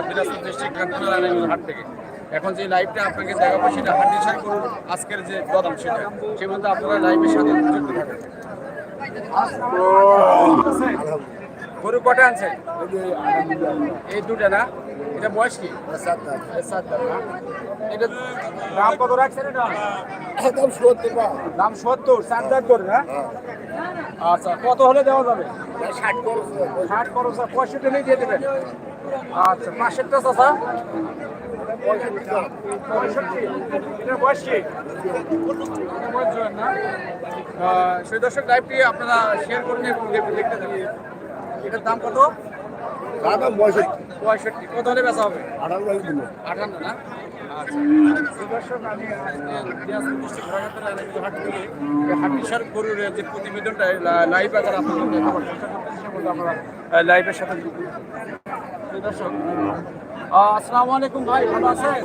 Dinajpur district হাট থেকে এখন যে লাইভটা আপনাকে দেখাবো সেটা হান্ডিশাই গরুর আজকের যে দরদাম সেটা সে মধ্যে আপনারা লাইভের সাথে যুক্ত থাকেন। গরু কটা আনছে? এই দুটা না? এটা বয়স কি? এটা দাম কত রাখছেন? এটা দাম 70, 4 দাঁত করে না? আচ্ছা, কত হলে দেওয়া যাবে? 60 খরচ 65 হলেই দিয়ে দেবেন। আচ্ছা, পাশেরটা চাচা এটা বয়স কি? সেই দর্শক লাইভটি আপনারা শেয়ার করুন এবং দেখতে থাকুন। এটার দাম কত? 65। কত হলে বেচা হবে? 58 না? আচ্ছা, দর্শক আমি হাটিসার গরুর যে প্রতিবেদনটা লাইভ আকার আপনাদের দেখাবার চেষ্টা করতেছি সে মধ্যে আপনারা লাইভের সাথে দর্শক আসসালামু আলাইকুম ভাই, ভালো আছেন?